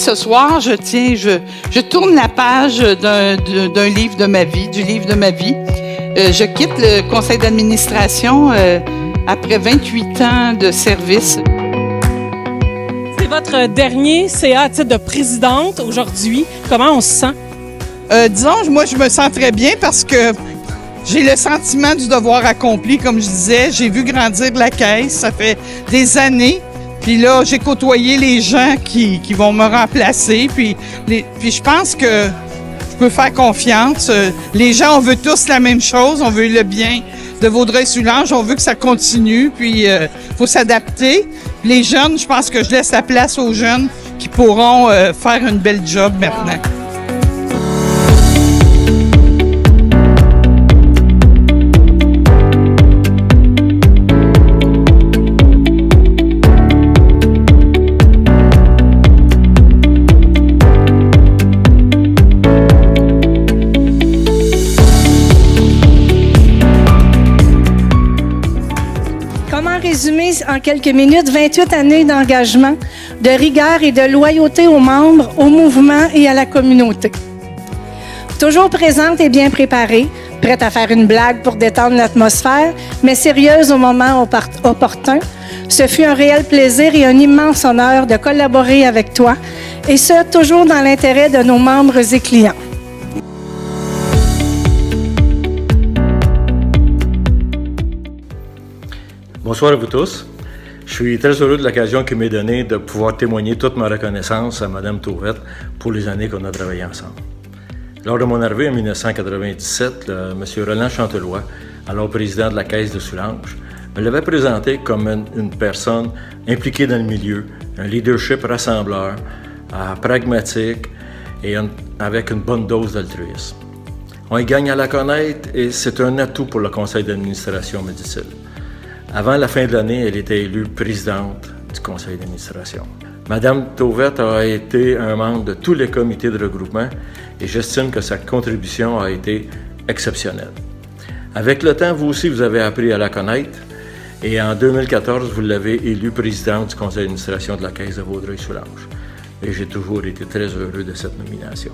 ce soir, je tourne la page d'un livre de ma vie, du livre de ma vie. Je quitte le conseil d'administration après 28 ans de service. C'est votre dernier CA à titre de présidente aujourd'hui. Comment on se sent? Disons, moi, je me sens très bien parce que j'ai le sentiment du devoir accompli, comme je disais. J'ai vu grandir la caisse, ça fait des années. Puis là, j'ai côtoyé les gens qui vont me remplacer. Puis je pense que je peux faire confiance. Les gens, on veut tous la même chose. On veut le bien de Vaudreuil-Soulanges. On veut que ça continue. Puis faut s'adapter. Les jeunes, je pense que je laisse la place aux jeunes qui pourront faire une belle job maintenant. Comment résumer en quelques minutes 28 années d'engagement, de rigueur et de loyauté aux membres, au mouvement et à la communauté? Toujours présente et bien préparée, prête à faire une blague pour détendre l'atmosphère, mais sérieuse au moment opportun, ce fut un réel plaisir et un immense honneur de collaborer avec toi, et ce, toujours dans l'intérêt de nos membres et clients. Bonsoir à vous tous. Je suis très heureux de l'occasion qui m'est donnée de pouvoir témoigner toute ma reconnaissance à Mme Tauvette pour les années qu'on a travaillé ensemble. Lors de mon arrivée en 1997, M. Roland Chantelois, alors président de la Caisse de Soulanges, me l'avait présenté comme une personne impliquée dans le milieu, un leadership rassembleur, pragmatique et avec une bonne dose d'altruisme. On y gagne à la connaître et c'est un atout pour le conseil d'administration, me dit-il. Avant la fin de l'année, elle était élue présidente du conseil d'administration. Madame Tauvette a été un membre de tous les comités de regroupement et j'estime que sa contribution a été exceptionnelle. Avec le temps, vous aussi, vous avez appris à la connaître et en 2014, vous l'avez élue présidente du conseil d'administration de la Caisse de Vaudreuil-Soulanges. Et j'ai toujours été très heureux de cette nomination.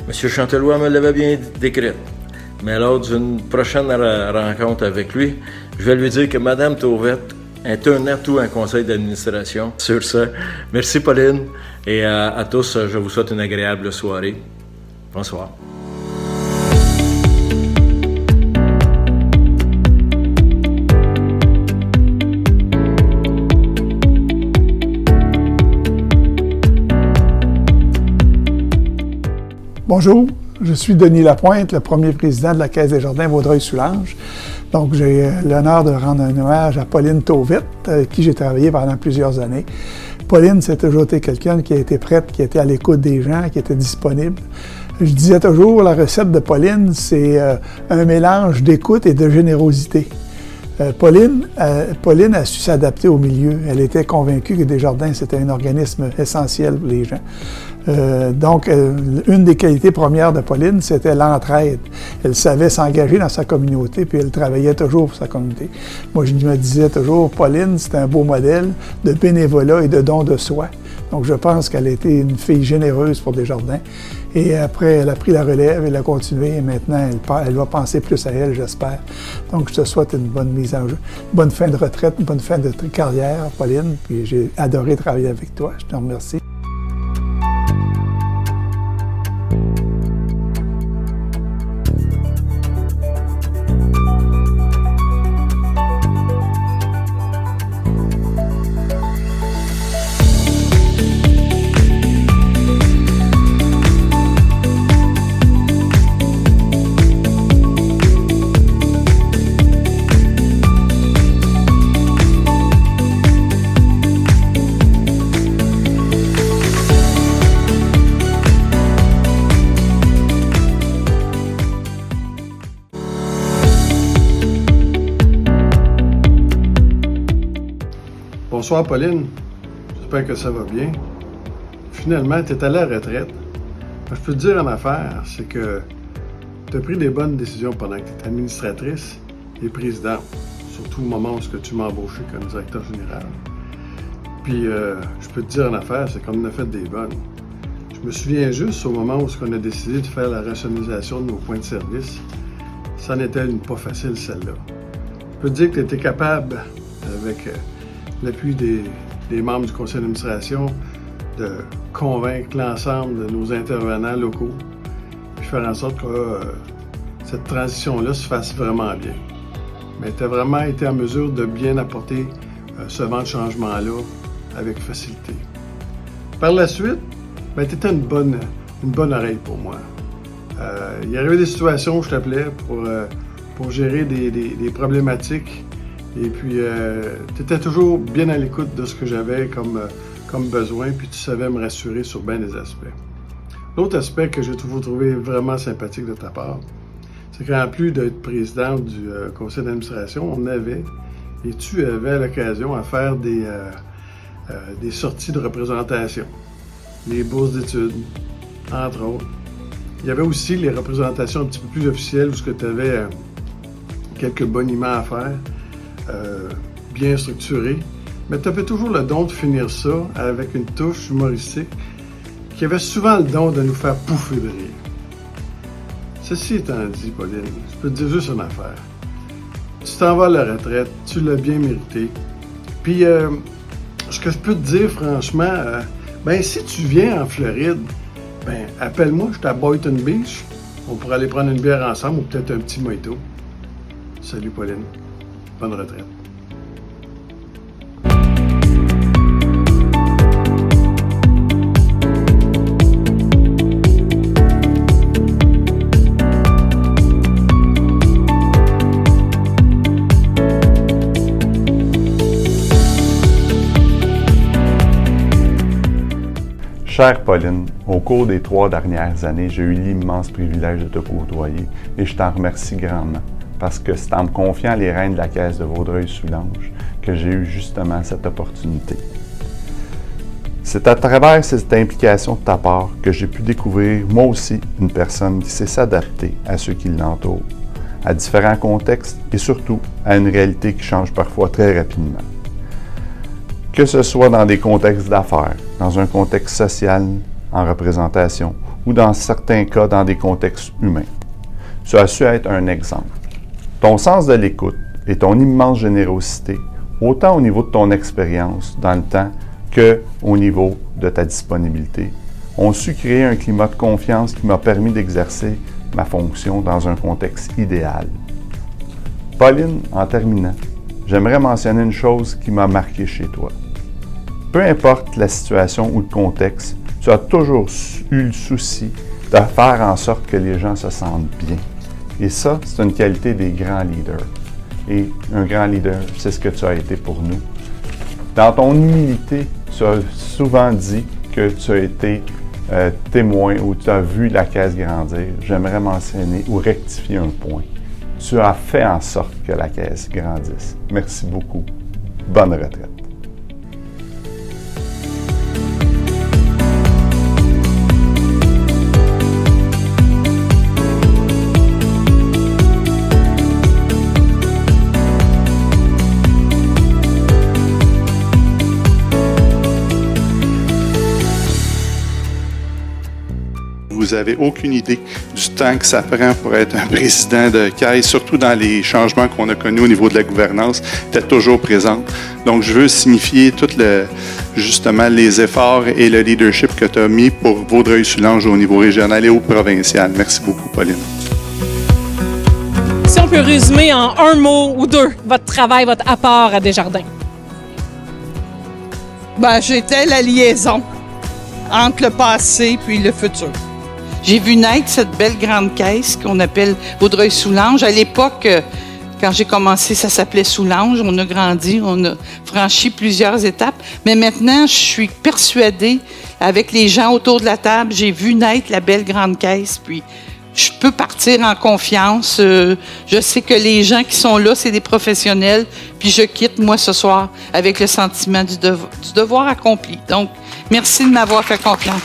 M. Chantelois me l'avait bien décrite. Mais lors d'une prochaine rencontre avec lui, je vais lui dire que Mme Tauvette est un atout en conseil d'administration. Sur ce, merci Pauline et à tous, je vous souhaite une agréable soirée. Bonsoir. Bonjour, je suis Denis Lapointe, le premier président de la Caisse des Jardins Vaudreuil-Soulanges. Donc, j'ai l'honneur de rendre un hommage à Pauline Tauvette, avec qui j'ai travaillé pendant plusieurs années. Pauline, c'est toujours été quelqu'un qui a été prête, qui était à l'écoute des gens, qui était disponible. Je disais toujours, la recette de Pauline, c'est un mélange d'écoute et de générosité. Pauline a su s'adapter au milieu. Elle était convaincue que Desjardins, c'était un organisme essentiel pour les gens. Donc, une des qualités premières de Pauline, c'était l'entraide. Elle savait s'engager dans sa communauté, puis elle travaillait toujours pour sa communauté. Moi, je me disais toujours, Pauline, c'est un beau modèle de bénévolat et de don de soi. Donc, je pense qu'elle a été une fille généreuse pour Desjardins. Et après, elle a pris la relève, elle a continué, et maintenant, elle va penser plus à elle, j'espère. Donc, je te souhaite une bonne mise en jeu, une bonne fin de retraite, une bonne fin de carrière, Pauline. Puis j'ai adoré travailler avec toi. Je te remercie. Bonsoir Pauline, j'espère que ça va bien. Finalement, tu es allé à la retraite. Je peux te dire en affaires, c'est que tu as pris des bonnes décisions pendant que tu étais administratrice et présidente, surtout au moment où tu m'as embauché comme directeur général. Puis, je peux te dire en affaires, c'est qu'on en a fait des bonnes. Je me souviens juste au moment où on a décidé de faire la rationalisation de nos points de service, ça n'était une pas facile, celle-là. Je peux te dire que tu étais capable, avec l'appui des membres du conseil d'administration, de convaincre l'ensemble de nos intervenants locaux, puis faire en sorte que cette transition-là se fasse vraiment bien. Mais tu as vraiment été en mesure de bien apporter ce vent de changement-là avec facilité. Par la suite, tu étais une bonne oreille pour moi. Il y arrivait des situations où je t'appelais pour gérer des problématiques. Et puis, tu étais toujours bien à l'écoute de ce que j'avais comme besoin, puis tu savais me rassurer sur bien des aspects. L'autre aspect que j'ai toujours trouvé vraiment sympathique de ta part, c'est qu'en plus d'être président du conseil d'administration, tu avais l'occasion à faire des sorties de représentation, les bourses d'études, entre autres. Il y avait aussi les représentations un petit peu plus officielles où tu avais quelques boniments à faire, bien structurés, mais tu avais toujours le don de finir ça avec une touche humoristique qui avait souvent le don de nous faire pouffer de rire. Ceci étant dit, Pauline, je peux te dire juste une affaire. Tu t'en vas à la retraite, tu l'as bien mérité. Puis, ce que je peux te dire, franchement, si tu viens en Floride, appelle-moi, je suis à Boynton Beach. On pourra aller prendre une bière ensemble ou peut-être un petit mojito. Salut, Pauline. Bonne retraite. Chère Pauline, au cours des 3 dernières années, j'ai eu l'immense privilège de te côtoyer et je t'en remercie grandement parce que c'est en me confiant les rênes de la Caisse de Vaudreuil-Soulanges que j'ai eu justement cette opportunité. C'est à travers cette implication de ta part que j'ai pu découvrir moi aussi une personne qui sait s'adapter à ceux qui l'entourent, à différents contextes et surtout à une réalité qui change parfois très rapidement. Que ce soit dans des contextes d'affaires, dans un contexte social, en représentation, ou dans certains cas dans des contextes humains. Tu as su être un exemple. Ton sens de l'écoute et ton immense générosité, autant au niveau de ton expérience dans le temps que au niveau de ta disponibilité, ont su créer un climat de confiance qui m'a permis d'exercer ma fonction dans un contexte idéal. Pauline, en terminant, j'aimerais mentionner une chose qui m'a marqué chez toi. Peu importe la situation ou le contexte, tu as toujours eu le souci de faire en sorte que les gens se sentent bien. Et ça, c'est une qualité des grands leaders. Et un grand leader, c'est ce que tu as été pour nous. Dans ton humilité, tu as souvent dit que tu as été témoin ou tu as vu la Caisse grandir. J'aimerais mentionner ou rectifier un point. Tu as fait en sorte que la Caisse grandisse. Merci beaucoup. Bonne retraite. Vous n'avez aucune idée du temps que ça prend pour être un président de Caisse, surtout dans les changements qu'on a connus au niveau de la gouvernance, tu es toujours présente. Donc, je veux signifier justement les efforts et le leadership que tu as mis pour Vaudreuil-Soulanges au niveau régional et au provincial. Merci beaucoup, Pauline. Si on peut résumer en un mot ou deux votre travail, votre apport à Desjardins. J'étais la liaison entre le passé puis le futur. J'ai vu naître cette belle grande caisse qu'on appelle Vaudreuil-Soulanges. À l'époque, quand j'ai commencé, ça s'appelait Soulanges. On a grandi, on a franchi plusieurs étapes. Mais maintenant, je suis persuadée, avec les gens autour de la table, j'ai vu naître la belle grande caisse. Puis, je peux partir en confiance. Je sais que les gens qui sont là, c'est des professionnels. Puis, je quitte, moi, ce soir, avec le sentiment du devoir accompli. Donc, merci de m'avoir fait confiance.